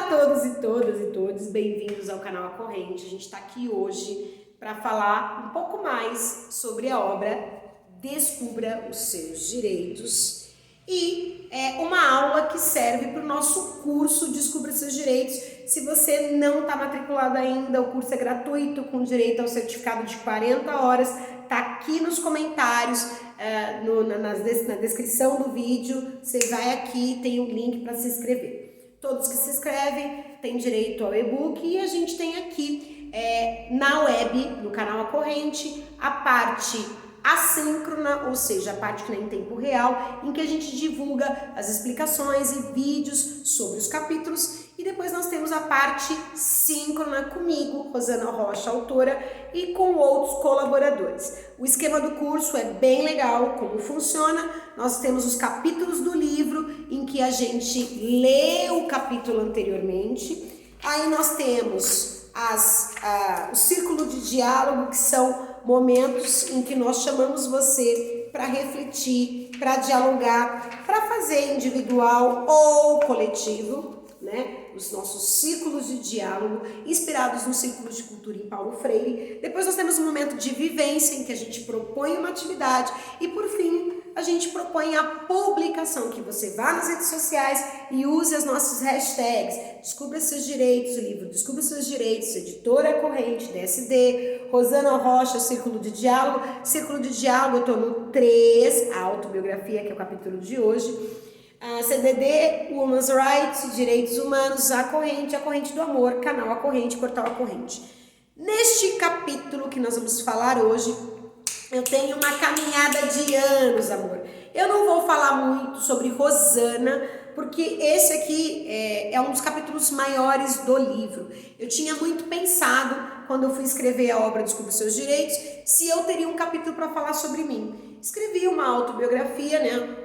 todos e todas e todos, bem-vindos ao canal A Corrente. A gente está aqui hoje para falar um pouco mais sobre a obra Descubra os Seus Direitos e é uma aula que serve para o nosso curso Descubra os Seus Direitos. Se você não está matriculado ainda, o curso é gratuito com direito ao certificado de 40 horas, tá aqui nos comentários, na descrição do vídeo, você vai aqui, tem o link para se inscrever. Todos que se inscrevem têm direito ao e-book e a gente tem aqui na web, no canal A Corrente, a parte assíncrona, ou seja, a parte que nem em tempo real, em que a gente divulga as explicações e vídeos sobre os capítulos, e depois nós temos a parte síncrona comigo, Rosana Rocha, autora, e com outros colaboradores. O esquema do curso é bem legal, como funciona. Nós temos os capítulos do livro, em que a gente lê o capítulo anteriormente. Aí nós temos o círculo de diálogo, que são momentos em que nós chamamos você para refletir, para dialogar, para fazer individual ou coletivo, né? Os nossos círculos de diálogo, inspirados no Círculo de Cultura em Paulo Freire. Depois nós temos um momento de vivência, em que a gente propõe uma atividade e, por fim, a gente propõe a publicação, que você vá nas redes sociais e use as nossas hashtags. Descubra Seus Direitos, o livro Descubra Seus Direitos, editora Corrente, DSD, Rosana Rocha, Círculo de Diálogo. Círculo de Diálogo, eu estou no 3, a autobiografia, que é o capítulo de hoje. CDD, Women's Rights, Direitos Humanos, a Corrente do Amor, canal A Corrente, portal A Corrente. Neste capítulo que nós vamos falar hoje, eu tenho uma caminhada de anos, amor. Eu não vou falar muito sobre Rosana, porque esse aqui é um dos capítulos maiores do livro. Eu tinha muito pensado, quando eu fui escrever a obra Descubra os Seus Direitos, se eu teria um capítulo para falar sobre mim. Escrevi uma autobiografia, né?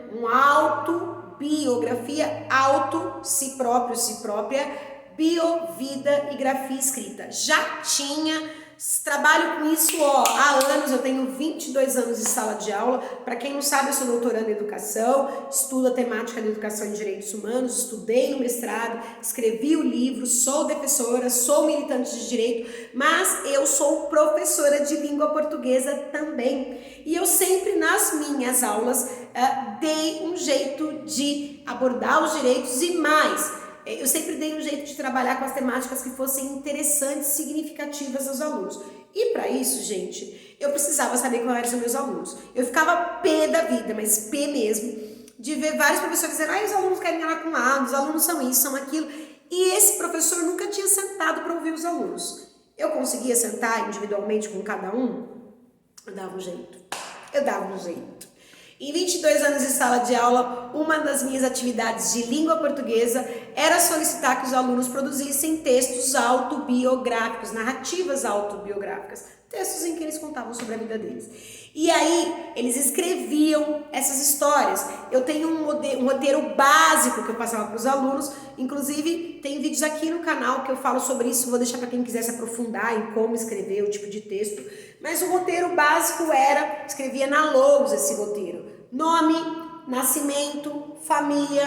Biografia, si próprio, si própria, bio, vida e grafia escrita. Já tinha, trabalho com isso há anos, eu tenho 22 anos de sala de aula. Para quem não sabe, eu sou doutoranda em educação, estudo a temática de educação e direitos humanos, estudei no mestrado, escrevi o livro, sou defensora, sou militante de direito, mas eu sou professora de língua portuguesa também. E eu sempre nas minhas aulas dei um jeito de abordar os direitos e mais. Eu sempre dei um jeito de trabalhar com as temáticas que fossem interessantes, significativas aos alunos. E para isso, gente, eu precisava saber qual eram os meus alunos. Eu ficava pé da vida, mas pé mesmo, de ver vários professores dizendo: os alunos querem falar com A, os alunos são isso, são aquilo. E esse professor nunca tinha sentado para ouvir os alunos. Eu conseguia sentar individualmente com cada um? Eu dava um jeito. Em 22 anos de sala de aula, uma das minhas atividades de língua portuguesa era solicitar que os alunos produzissem textos autobiográficos, narrativas autobiográficas, textos em que eles contavam sobre a vida deles. E aí, eles escreviam essas histórias. Eu tenho um roteiro básico que eu passava para os alunos, inclusive tem vídeos aqui no canal que eu falo sobre isso, vou deixar para quem quiser se aprofundar em como escrever o tipo de texto. Mas o roteiro básico escrevia na Logos esse roteiro: nome, nascimento, família,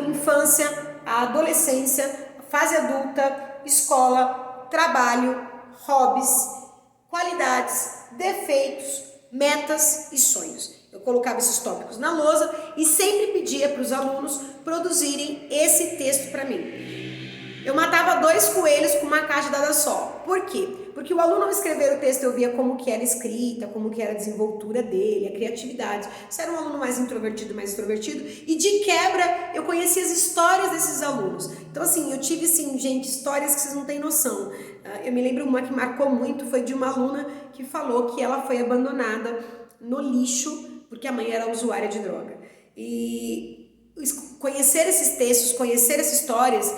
infância, a adolescência, fase adulta, escola, trabalho, hobbies, qualidades, defeitos, metas e sonhos. Eu colocava esses tópicos na lousa e sempre pedia para os alunos produzirem esse texto para mim. Eu matava 2 coelhos com uma cajadada só. Por quê? Porque o aluno, ao escrever o texto, eu via como que era escrita, como que era a desenvoltura dele, a criatividade. Se era um aluno mais introvertido, mais extrovertido, e de quebra eu conhecia as histórias desses alunos. Então, assim, eu tive, assim, gente, histórias que vocês não têm noção. Eu me lembro uma que marcou muito, foi de uma aluna que falou que ela foi abandonada no lixo porque a mãe era usuária de droga. E conhecer esses textos, conhecer essas histórias,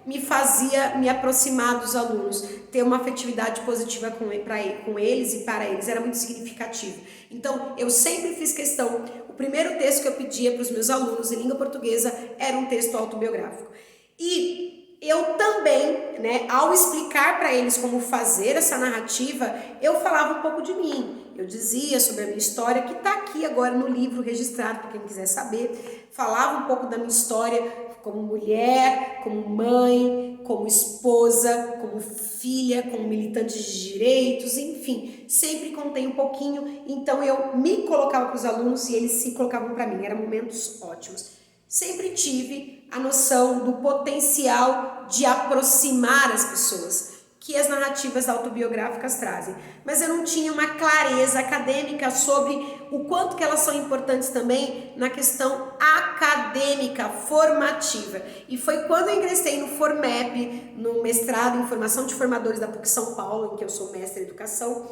me fazia me aproximar dos alunos, ter uma afetividade positiva com eles e para eles, era muito significativo. Então, eu sempre fiz questão, o primeiro texto que eu pedia para os meus alunos em língua portuguesa era um texto autobiográfico. E eu também, né, ao explicar para eles como fazer essa narrativa, eu falava um pouco de mim. Eu dizia sobre a minha história, que está aqui agora no livro registrado, para quem quiser saber. Falava um pouco da minha história, como mulher, como mãe, como esposa, como filha, como militante de direitos, enfim, sempre contei um pouquinho, então eu me colocava para os alunos e eles se colocavam para mim, eram momentos ótimos. Sempre tive a noção do potencial de aproximar as pessoas que as narrativas autobiográficas trazem, mas eu não tinha uma clareza acadêmica sobre o quanto que elas são importantes também na questão acadêmica, formativa. E foi quando eu ingressei no FORMEP, no mestrado em formação de formadores da PUC São Paulo, em que eu sou mestre em educação,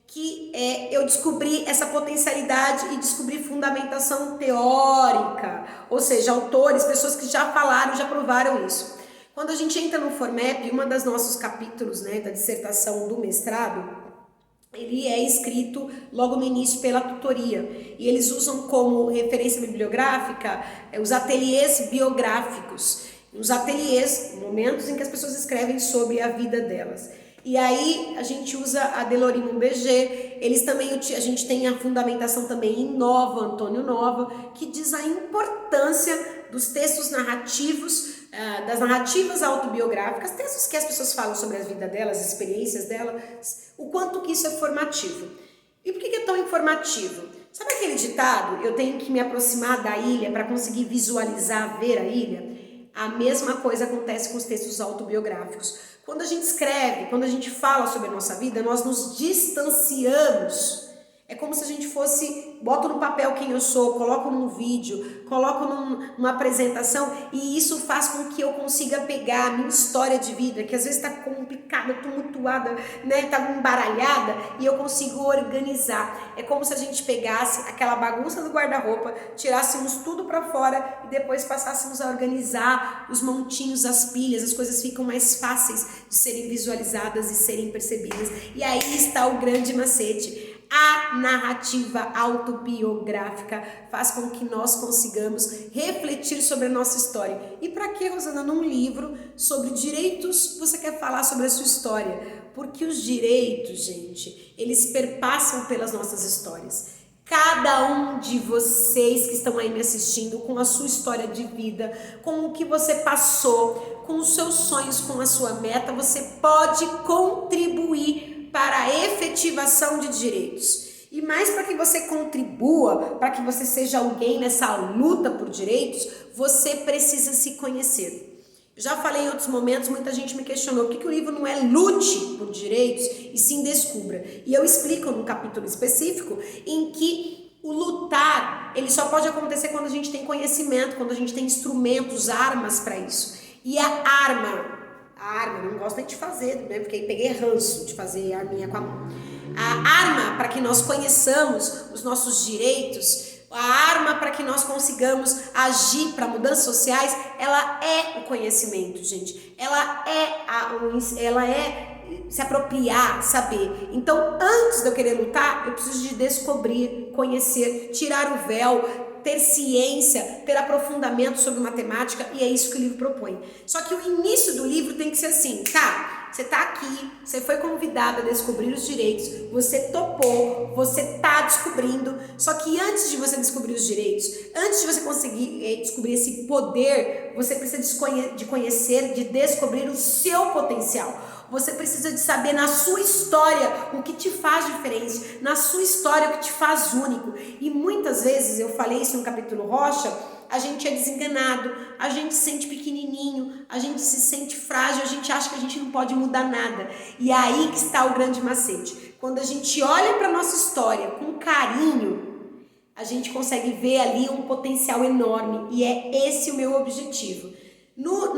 que eu descobri essa potencialidade e descobri fundamentação teórica, ou seja, autores, pessoas que já falaram, já provaram isso. Quando a gente entra no FORMEP, um dos nossos capítulos, né, da dissertação do mestrado, ele é escrito logo no início pela tutoria, e eles usam como referência bibliográfica os ateliês biográficos, os ateliês, momentos em que as pessoas escrevem sobre a vida delas. E aí a gente usa a Delory Mumbege, eles também, a gente tem a fundamentação também em Nova, Antônio Nova, que diz a importância dos textos narrativos, das narrativas autobiográficas, textos que as pessoas falam sobre a vida delas, as experiências delas, o quanto que isso é formativo. E por que é tão informativo? Sabe aquele ditado, eu tenho que me aproximar da ilha para conseguir visualizar, ver a ilha? A mesma coisa acontece com os textos autobiográficos. Quando a gente escreve, quando a gente fala sobre a nossa vida, nós nos distanciamos. É como se a gente fosse, boto no papel quem eu sou, coloco num vídeo, coloco numa apresentação, e isso faz com que eu consiga pegar a minha história de vida, que às vezes está complicada, tumultuada, né, está embaralhada, e eu consigo organizar. É como se a gente pegasse aquela bagunça do guarda-roupa, tirássemos tudo para fora e depois passássemos a organizar os montinhos, as pilhas, as coisas ficam mais fáceis de serem visualizadas e serem percebidas. E aí está o grande macete. A narrativa autobiográfica faz com que nós consigamos refletir sobre a nossa história. E para que, Rosana, num livro sobre direitos você quer falar sobre a sua história? Porque os direitos, gente, eles perpassam pelas nossas histórias. Cada um de vocês que estão aí me assistindo, com a sua história de vida, com o que você passou, com os seus sonhos, com a sua meta, você pode contribuir para a efetivação de direitos. E mais para que você contribua, para que você seja alguém nessa luta por direitos, você precisa se conhecer. Eu já falei em outros momentos, muita gente me questionou por que o livro não é lute por direitos e sim descubra. E eu explico num capítulo específico em que o lutar, ele só pode acontecer quando a gente tem conhecimento, quando a gente tem instrumentos, armas para isso. E a arma, eu não gosto nem de fazer, né? Porque peguei ranço de fazer arminha com a mão. A arma para que nós conheçamos os nossos direitos, a arma para que nós consigamos agir para mudanças sociais, ela é o conhecimento, gente. Ela é se apropriar, saber. Então, antes de eu querer lutar, eu preciso de descobrir, conhecer, tirar o véu, ter ciência, ter aprofundamento sobre matemática, e é isso que o livro propõe. Só que o início do livro tem que ser assim, cara, você tá aqui, você foi convidado a descobrir os direitos, você topou, você tá descobrindo, só que antes de você descobrir os direitos, antes de você conseguir descobrir esse poder, você precisa de conhecer, de descobrir o seu potencial. Você precisa de saber na sua história o que te faz diferente, na sua história o que te faz único. E muitas vezes, eu falei isso no capítulo Rocha, a gente é desenganado, a gente se sente pequenininho, a gente se sente frágil, a gente acha que a gente não pode mudar nada. E é aí que está o grande macete. Quando a gente olha para a nossa história com carinho, a gente consegue ver ali um potencial enorme. E é esse o meu objetivo. No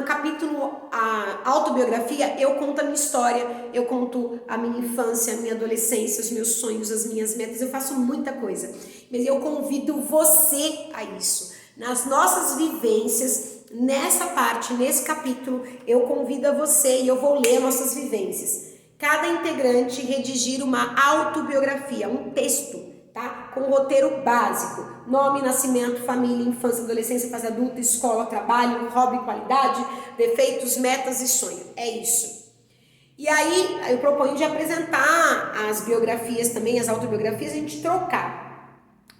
capítulo a autobiografia, eu conto a minha história, eu conto a minha infância, a minha adolescência, os meus sonhos, as minhas metas, eu faço muita coisa. Mas eu convido você a isso. Nas nossas vivências, nessa parte, nesse capítulo, eu convido a você e eu vou ler nossas vivências. Cada integrante redigir uma autobiografia, um texto, tá? Com um roteiro básico, nome, nascimento, família, infância, adolescência, fase adulta, escola, trabalho, hobby, qualidade, defeitos, metas e sonho. É isso. E aí eu proponho de apresentar as biografias também, as autobiografias, a gente trocar.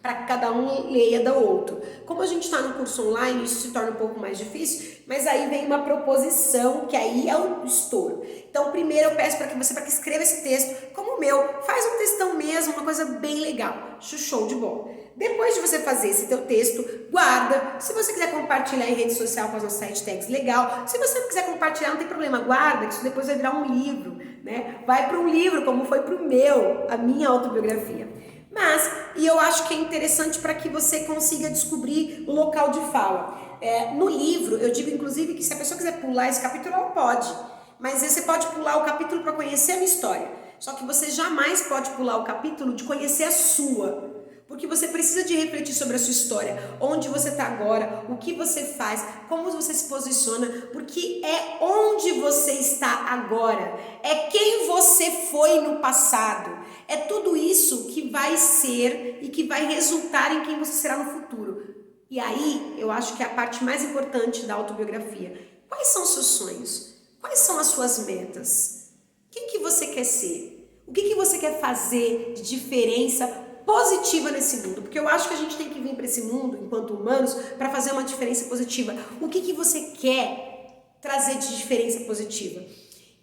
para que cada um leia do outro. Como a gente está no curso online, isso se torna um pouco mais difícil, mas aí vem uma proposição, que aí é o estouro. Então, primeiro eu peço para que escreva esse texto, como o meu, faz um textão mesmo, uma coisa bem legal, show de bola. Depois de você fazer esse teu texto, guarda. Se você quiser compartilhar em rede social com as nossas hashtags, legal. Se você não quiser compartilhar, não tem problema, guarda, que isso depois vai virar um livro, né? Vai para um livro, como foi para o meu, a minha autobiografia. Mas, e eu acho que é interessante para que você consiga descobrir o local de fala. No livro, eu digo inclusive que se a pessoa quiser pular esse capítulo, ela pode. Mas aí você pode pular o capítulo para conhecer a minha história. Só que você jamais pode pular o capítulo de conhecer a sua. Porque você precisa de refletir sobre a sua história, onde você está agora, o que você faz, como você se posiciona, porque é onde você está agora, é quem você foi no passado, é tudo isso que vai ser e que vai resultar em quem você será no futuro. E aí, eu acho que é a parte mais importante da autobiografia. Quais são os seus sonhos? Quais são as suas metas? Quem que você quer ser? O que você quer fazer de diferença positiva nesse mundo, porque eu acho que a gente tem que vir para esse mundo, enquanto humanos, para fazer uma diferença positiva. O que você quer trazer de diferença positiva?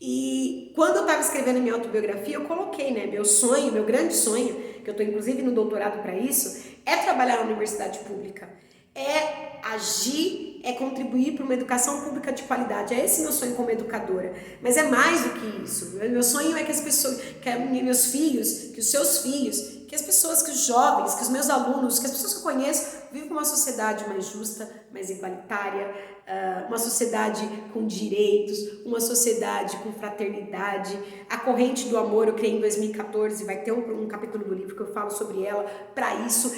E quando eu estava escrevendo a minha autobiografia, eu coloquei, né, meu sonho, meu grande sonho, que eu estou inclusive no doutorado para isso, é trabalhar na universidade pública, é agir, é contribuir para uma educação pública de qualidade. É esse meu sonho como educadora. Mas é mais do que isso. Meu sonho é que as pessoas, meus filhos, que os seus filhos, que as pessoas, que os jovens, que os meus alunos, que as pessoas que eu conheço vivam uma sociedade mais justa, mais igualitária, uma sociedade com direitos, uma sociedade com fraternidade. A corrente do amor eu criei em 2014, vai ter um capítulo do livro que eu falo sobre ela, para isso.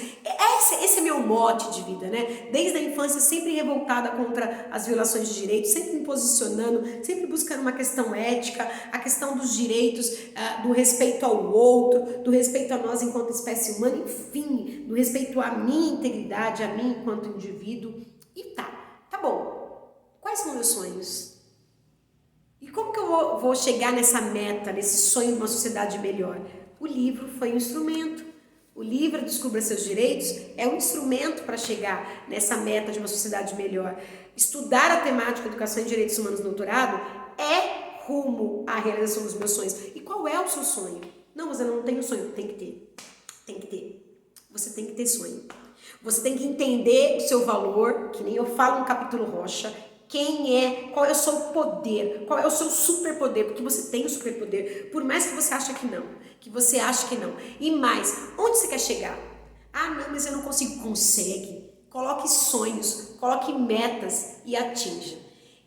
Esse é meu mote de vida, né? Desde a infância sempre revoltada contra as violações de direitos, sempre me posicionando, sempre buscando uma questão ética, a questão dos direitos, do respeito ao outro, do respeito a nós enquanto espécie humana, enfim, do respeito à minha integridade, a mim enquanto indivíduo. E tá bom. Quais são meus sonhos? E como que eu vou chegar nessa meta, nesse sonho de uma sociedade melhor? O livro foi um instrumento. O livro Descubra Seus Direitos é um instrumento para chegar nessa meta de uma sociedade melhor. Estudar a temática Educação e Direitos Humanos no doutorado é rumo à realização dos meus sonhos. E qual é o seu sonho? Não, mas eu não tenho sonho. Tem que ter. Tem que ter. Você tem que ter sonho. Você tem que entender o seu valor, que nem eu falo no capítulo Rocha. Qual é o seu poder, qual é o seu superpoder, porque você tem o superpoder, por mais que você ache que não, e mais, onde você quer chegar? Ah, não, mas eu não consigo. Consegue. Coloque sonhos, coloque metas e atinja.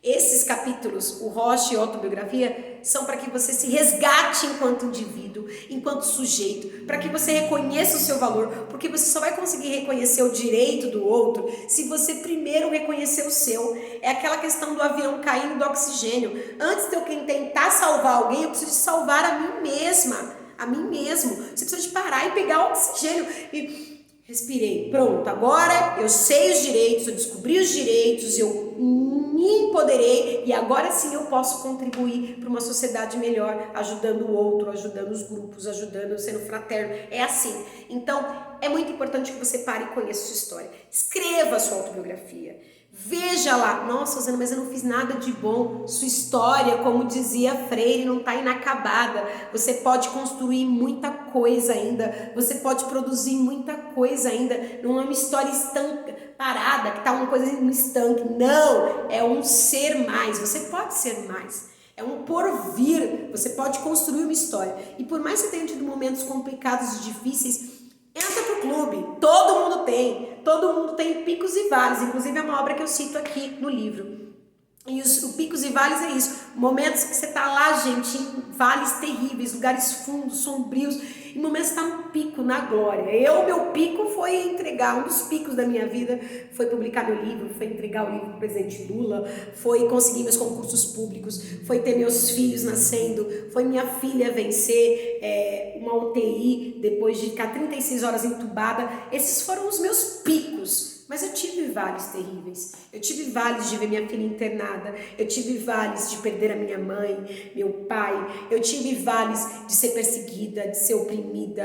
Esses capítulos, o Rocha e a autobiografia, são para que você se resgate enquanto indivíduo, enquanto sujeito, para que você reconheça o seu valor, porque você só vai conseguir reconhecer o direito do outro se você primeiro reconhecer o seu. É aquela questão do avião caindo do oxigênio. Antes de eu tentar salvar alguém, eu preciso de salvar a mim mesma, a mim mesmo. Você precisa de parar e pegar o oxigênio e... Respirei, pronto, agora eu sei os direitos, eu descobri os direitos, eu me empoderei e agora sim eu posso contribuir para uma sociedade melhor, ajudando o outro, ajudando os grupos, ajudando, sendo fraterno, é assim. Então, é muito importante que você pare e conheça a sua história. Escreva a sua autobiografia. Veja lá, nossa, Rosana, mas eu não fiz nada de bom. Sua história, como dizia Freire, não está inacabada. Você pode construir muita coisa ainda. Você pode produzir muita coisa ainda. Não é uma história parada, que está uma coisa no estanque. Não, é um ser mais. Você pode ser mais. É um porvir. Você pode construir uma história. E por mais que você tenha tido momentos complicados e difíceis, entra pro clube, todo mundo tem picos e vales, inclusive é uma obra que eu cito aqui no livro. E os picos e vales é isso, momentos que você tá lá, gente, em vales terríveis, lugares fundos, sombrios, e momentos que você tá no pico, na glória. Meu pico foi entregar, um dos picos da minha vida foi publicar meu livro, foi entregar o livro pro presidente Lula, foi conseguir meus concursos públicos, foi ter meus filhos nascendo, foi minha filha vencer uma UTI depois de ficar 36 horas entubada. Esses foram os meus picos. mas eu tive vales terríveis. Eu tive vales de ver minha filha internada, eu tive vales de perder a minha mãe, meu pai, eu tive vales de ser perseguida, de ser oprimida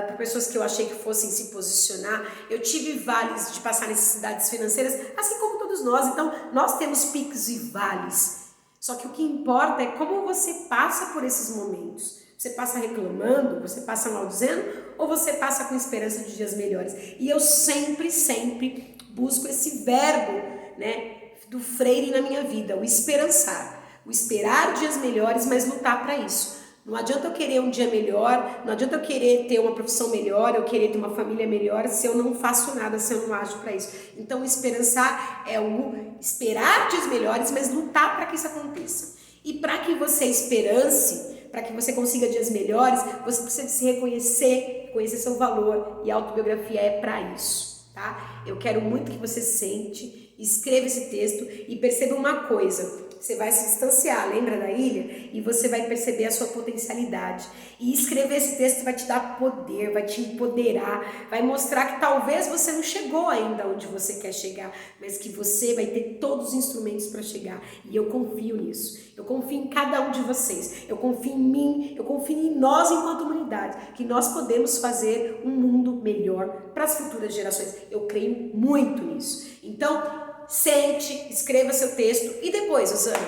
por pessoas que eu achei que fossem se posicionar. Eu tive vales de passar necessidades financeiras, assim como todos nós. Então, nós temos picos e vales. Só que o que importa é como você passa por esses momentos. Você passa reclamando, você passa maldizendo ou você passa com esperança de dias melhores? E eu sempre busco esse verbo, né, do Freire na minha vida, o esperançar. O esperar dias melhores, mas lutar para isso. Não adianta eu querer um dia melhor, não adianta eu querer ter uma profissão melhor, eu querer ter uma família melhor se eu não faço nada, se eu não ajo para isso. Então, o esperançar é o esperar dias melhores, mas lutar para que isso aconteça. E para que você esperance, para que você consiga dias melhores, você precisa se reconhecer, conhecer seu valor, e a autobiografia é para isso, tá? Eu quero muito que você sente, escreva esse texto e perceba uma coisa. Você vai se distanciar, lembra da ilha? E você vai perceber a sua potencialidade. E escrever esse texto vai te dar poder, vai te empoderar, vai mostrar que talvez você não chegou ainda onde você quer chegar, mas que você vai ter todos os instrumentos para chegar. E eu confio nisso. Eu confio em cada um de vocês. Eu confio em mim, eu confio em nós enquanto humanidade, que nós podemos fazer um mundo melhor para as futuras gerações. Eu creio muito nisso. Então, sente, escreva seu texto e depois, Rosana,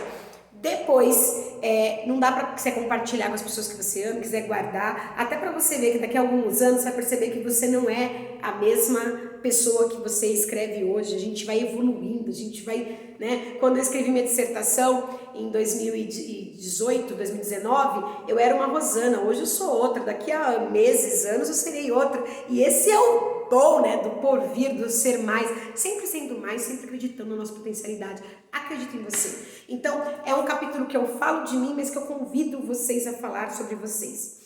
não dá para você compartilhar com as pessoas que você ama, quiser guardar, até para você ver que daqui a alguns anos você vai perceber que você não é a mesma pessoa que você escreve hoje. A gente vai evoluindo, a gente vai, né? Quando eu escrevi minha dissertação em 2018, 2019, eu era uma Rosana, hoje eu sou outra, daqui a meses, anos eu serei outra, e esse é o dom, né, do porvir, do ser mais, sempre sendo mais, sempre acreditando na nossa potencialidade. Acredito em você. Então, é um capítulo que eu falo de mim, mas que eu convido vocês a falar sobre vocês.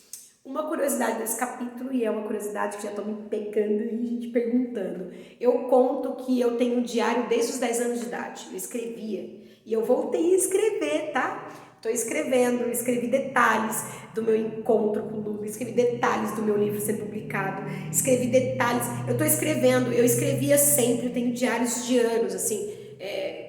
Uma curiosidade desse capítulo, e é uma curiosidade que já estão me pegando e gente perguntando. Eu conto que eu tenho um diário desde os 10 anos de idade. Eu escrevia. E eu voltei a escrever, tá? Estou escrevendo, eu escrevi detalhes do meu encontro com o Lula, escrevi detalhes do meu livro ser publicado, escrevi detalhes, eu estou escrevendo, eu escrevia sempre, eu tenho diários de anos, assim,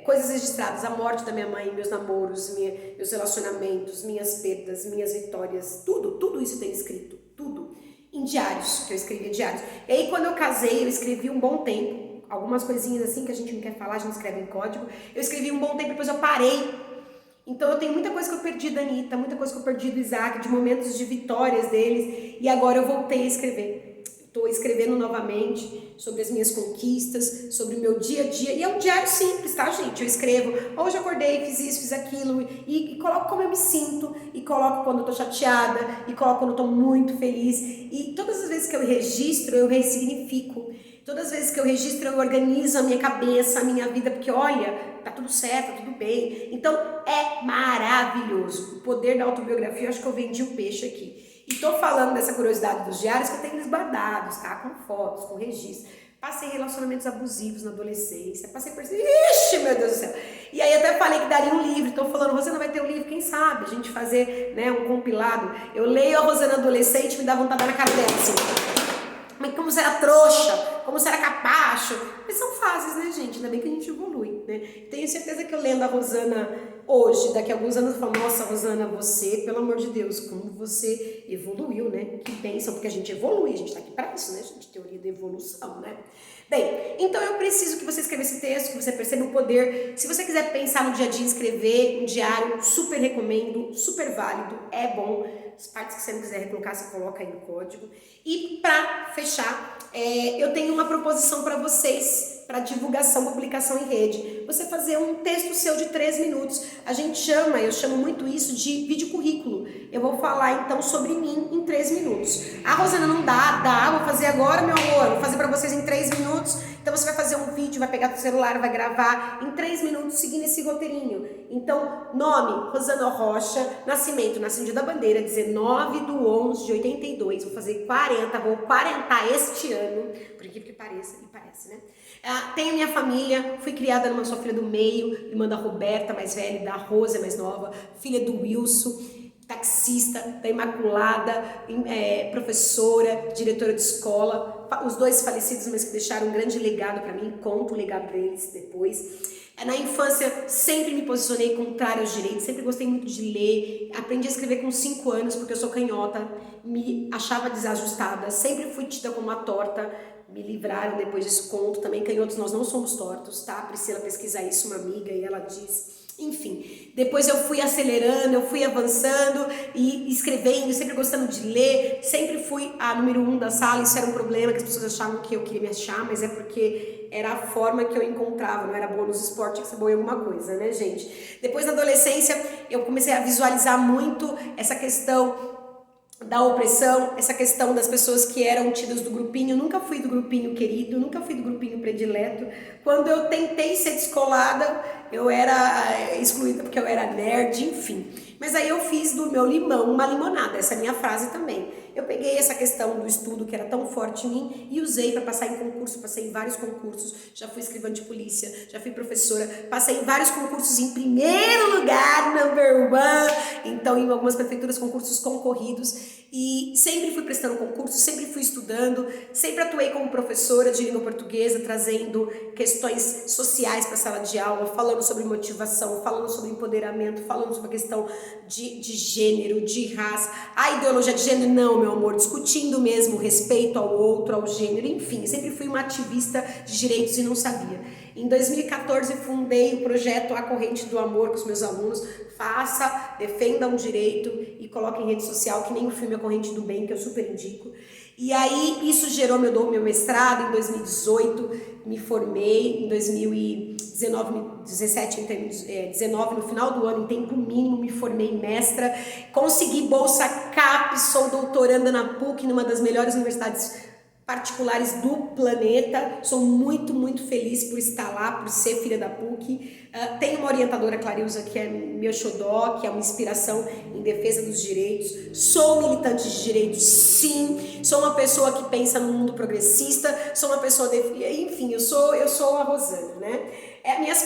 coisas registradas, a morte da minha mãe, meus namoros, meus relacionamentos, minhas perdas, minhas vitórias, tudo isso eu tenho escrito, tudo, em diários, que eu escrevia diários. E aí quando eu casei, eu escrevi um bom tempo, algumas coisinhas assim que a gente não quer falar, a gente escreve em código, eu escrevi um bom tempo, depois eu parei. Então eu tenho muita coisa que eu perdi da Anitta, muita coisa que eu perdi do Isaac, de momentos de vitórias deles, e agora eu voltei a escrever. Estou escrevendo novamente sobre as minhas conquistas, sobre o meu dia a dia, e é um diário simples, tá, gente? Eu escrevo, hoje eu acordei, fiz isso, fiz aquilo, e coloco como eu me sinto, e coloco quando eu tô chateada, e coloco quando eu tô muito feliz, e todas as vezes que eu registro, eu ressignifico. Todas as vezes que eu registro, eu organizo a minha cabeça, a minha vida, porque olha, tá tudo certo, tá tudo bem. Então, é maravilhoso. O poder da autobiografia, eu acho que eu vendi o peixe aqui. E tô falando dessa curiosidade dos diários que eu tenho eles guardados, tá? Com fotos, com registros. Passei relacionamentos abusivos na adolescência, passei por... Ixi, meu Deus do céu! E aí até falei que daria um livro, tô falando, Rosana vai ter um livro, quem sabe? A gente fazer, né, um compilado. Eu leio a Rosana adolescente, me dá vontade na cara dela, assim... Como você era trouxa, como você era capacho. Mas são fases, né, gente? Ainda bem que a gente evolui, né? Tenho certeza que eu lendo a Rosana hoje, daqui a alguns anos, eu falo, nossa, Rosana, você, pelo amor de Deus, como você evoluiu, né? Que bênção, porque a gente evolui, a gente tá aqui para isso, né, gente? Teoria da evolução, né? Bem, então eu preciso que você escreva esse texto, que você perceba o poder. Se você quiser pensar no dia a dia, escrever um diário, super recomendo, super válido, é bom. As partes que você não quiser colocar, você coloca aí no código. E para fechar, eu tenho uma proposição para vocês, para divulgação, publicação em rede. Você fazer um texto seu de 3 minutos. Eu chamo muito isso de vídeo currículo. Eu vou falar então sobre mim em 3 minutos. Ah, Rosana, não dá, vou fazer agora, meu amor, vou fazer para vocês em 3 minutos. Então você vai fazer um vídeo, vai pegar o celular, vai gravar em 3 minutos seguindo esse roteirinho. Então, nome, Rosana Rocha, nascimento, nasci no dia da bandeira, 19/11/82, vou fazer 40, vou 40 este ano, por incrível que pareça, e parece, né? Tenho minha família, fui criada numa sou filha do meio, irmã da Roberta, mais velha, da Rosa, mais nova, filha do Wilson, taxista, da Imaculada, professora, diretora de escola, os dois falecidos, mas que deixaram um grande legado para mim, conto o legado deles depois. Na infância, sempre me posicionei contrário aos direitos, sempre gostei muito de ler, aprendi a escrever com 5 anos, porque eu sou canhota, me achava desajustada, sempre fui tida como uma torta, me livraram depois desse conto, também canhotos nós não somos tortos, tá? Priscila pesquisa isso, uma amiga, e ela diz... Enfim, depois eu fui acelerando, eu fui avançando e escrevendo, sempre gostando de ler, sempre fui a número 1 da sala. Isso era um problema, que as pessoas achavam que eu queria me achar, mas é porque era a forma que eu encontrava, não era boa nos esportes, tinha que ser boa em alguma coisa, né, gente? Depois, na adolescência, eu comecei a visualizar muito essa questão da opressão, essa questão das pessoas que eram tidas do grupinho. Nunca fui do grupinho querido, nunca fui do grupinho predileto. Quando eu tentei ser descolada, eu era excluída porque eu era nerd, enfim. Mas aí eu fiz do meu limão uma limonada, essa é a minha frase também. Eu peguei essa questão do estudo que era tão forte em mim e usei para passar em concurso, passei em vários concursos, já fui escrivã de polícia, já fui professora, passei em vários concursos em primeiro lugar, number one, então em algumas prefeituras, concursos concorridos, e sempre fui prestando concurso, sempre fui estudando, sempre atuei como professora de língua portuguesa, trazendo questões sociais para a sala de aula, falando sobre motivação, falando sobre empoderamento, falando sobre a questão de gênero, de raça, a ideologia de gênero, não, meu amor, discutindo mesmo o respeito ao outro, ao gênero, enfim, sempre fui uma ativista de direitos e não sabia. Em 2014 fundei o projeto A Corrente do Amor com os meus alunos. Faça, defenda um direito e coloque em rede social, que nem o filme A Corrente do Bem, que eu super indico. E aí isso gerou meu mestrado em 2018, me formei em 2019, no final do ano, em tempo mínimo, me formei mestra, consegui bolsa CAPES, sou doutoranda na PUC, numa das melhores universidades particulares do planeta. Sou muito, muito feliz por estar lá, por ser filha da PUC. Tenho uma orientadora, Clarilza, que é meu xodó, que é uma inspiração em defesa dos direitos. Sou militante de direitos, sim. Sou uma pessoa que pensa no mundo progressista. Sou uma pessoa... Enfim, eu sou a Rosana, né?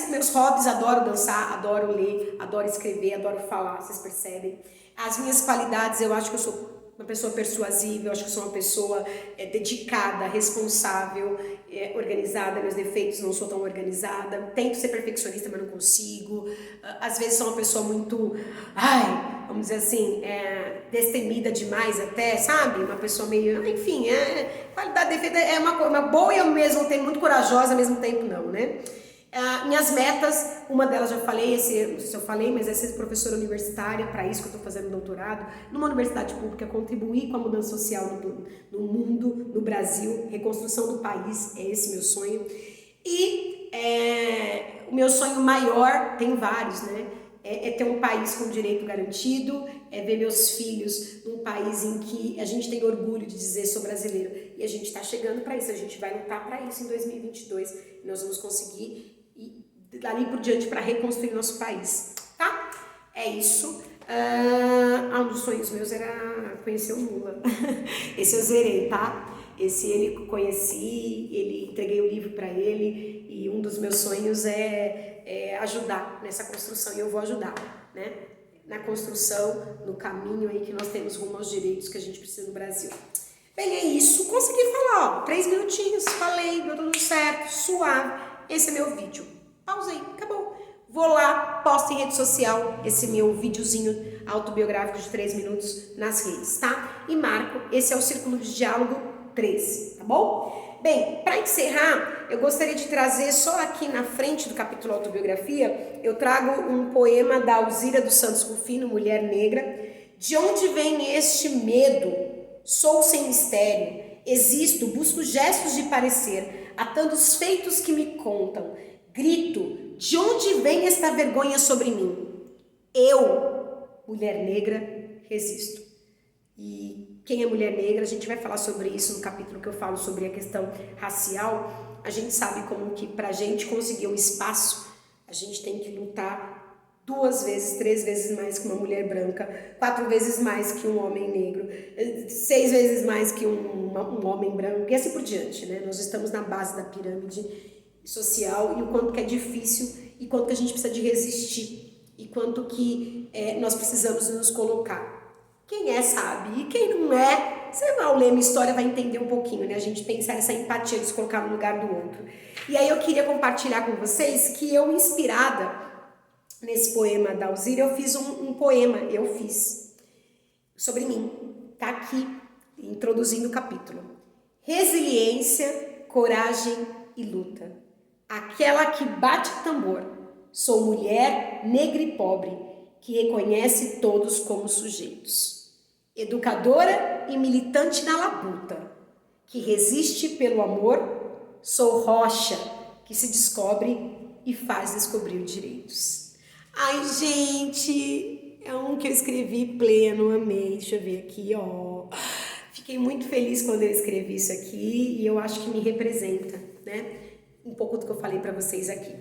Meus hobbies, adoro dançar, adoro ler, adoro escrever, adoro falar, vocês percebem. As minhas qualidades, eu acho que eu sou uma pessoa persuasiva, eu acho que sou uma pessoa dedicada, responsável, organizada. Meus defeitos, não sou tão organizada, tento ser perfeccionista, mas não consigo. Às vezes sou uma pessoa muito, vamos dizer assim, destemida demais até, sabe? Uma pessoa meio, enfim, qualidade, defeito é uma boa e ao mesmo tempo muito corajosa, ao mesmo tempo não, né? Minhas metas, uma delas já falei, não sei se eu falei, mas é ser professora universitária, para isso que eu estou fazendo doutorado, numa universidade pública, contribuir com a mudança social no mundo, no Brasil, reconstrução do país, é esse meu sonho. E o meu sonho maior, tem vários, né? É ter um país com direito garantido, é ver meus filhos num país em que a gente tem orgulho de dizer sou brasileiro. E a gente está chegando para isso, a gente vai lutar para isso em 2022. E nós vamos conseguir ir dali por diante para reconstruir nosso país, tá? É isso. Um dos sonhos meus era conhecer o Lula. Esse eu zerei, tá? Esse ele conheci, entreguei o livro para ele, e um dos meus sonhos é ajudar nessa construção, e eu vou ajudar, né? Na construção, no caminho aí que nós temos rumo aos direitos que a gente precisa no Brasil. Bem, é isso, consegui falar, 3 minutinhos, falei, deu tudo certo, suave. Esse é meu vídeo. Pausei, acabou. Vou lá, posto em rede social esse meu videozinho autobiográfico de 3 minutos nas redes, tá? E marco, esse é o Círculo de Diálogo 13, tá bom? Bem, para encerrar, eu gostaria de trazer só aqui na frente do capítulo autobiografia, eu trago um poema da Alzira dos Santos Rufino, Mulher Negra. De onde vem este medo? Sou sem mistério, existo, busco gestos de parecer, há tantos feitos que me contam. Grito, de onde vem esta vergonha sobre mim? Eu, mulher negra, resisto. E quem é mulher negra, a gente vai falar sobre isso no capítulo que eu falo sobre a questão racial. A gente sabe como que pra gente conseguir um espaço, a gente tem que lutar 2 vezes, 3 vezes mais que uma mulher branca, 4 vezes mais que um homem negro, 6 vezes mais que um homem branco, e assim por diante, né? Nós estamos na base da pirâmide social, e o quanto que é difícil, e quanto que a gente precisa de resistir, e quanto que nós precisamos nos colocar. Quem é sabe, e quem não é, Você ao ler minha história vai entender um pouquinho, né? A gente pensar nessa empatia de se colocar no lugar do outro. E aí eu queria compartilhar com vocês que eu, inspirada nesse poema da Alzira, eu fiz um poema, sobre mim. Tá aqui, introduzindo o capítulo. Resiliência, coragem e luta. Aquela que bate tambor. Sou mulher, negra e pobre, que reconhece todos como sujeitos. Educadora e militante na labuta, que resiste pelo amor. Sou rocha, que se descobre e faz descobrir os direitos. Ai, gente, é um que eu escrevi pleno, amei. Deixa eu ver aqui, ó. Fiquei muito feliz quando eu escrevi isso aqui e eu acho que me representa, né? Um pouco do que eu falei para vocês aqui.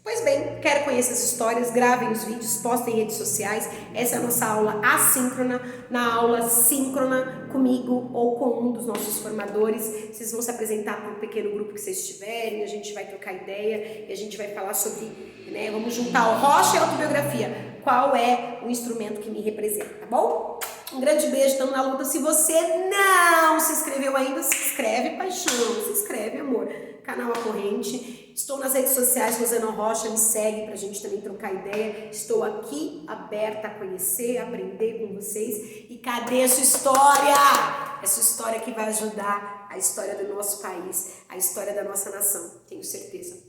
Pois bem, quero conhecer as histórias, gravem os vídeos, postem em redes sociais. Essa é a nossa aula assíncrona. Na aula síncrona, comigo ou com um dos nossos formadores, vocês vão se apresentar para um pequeno grupo que vocês tiverem, a gente vai trocar ideia e a gente vai falar sobre, né, vamos juntar o rocha e a autobiografia. Qual é o instrumento que me representa, tá bom? Um grande beijo, estamos na luta. Se você não se inscreveu ainda, se inscreve, paixão, se inscreve, amor. Canal A Corrente. Estou nas redes sociais, Rosana Rocha, me segue pra gente também trocar ideia. Estou aqui aberta a conhecer, a aprender com vocês. E cadê a sua história? Essa história que vai ajudar a história do nosso país, a história da nossa nação, tenho certeza.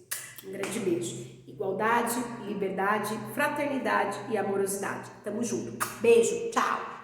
Um grande beijo. Igualdade, liberdade, fraternidade e amorosidade. Tamo junto. Beijo, tchau.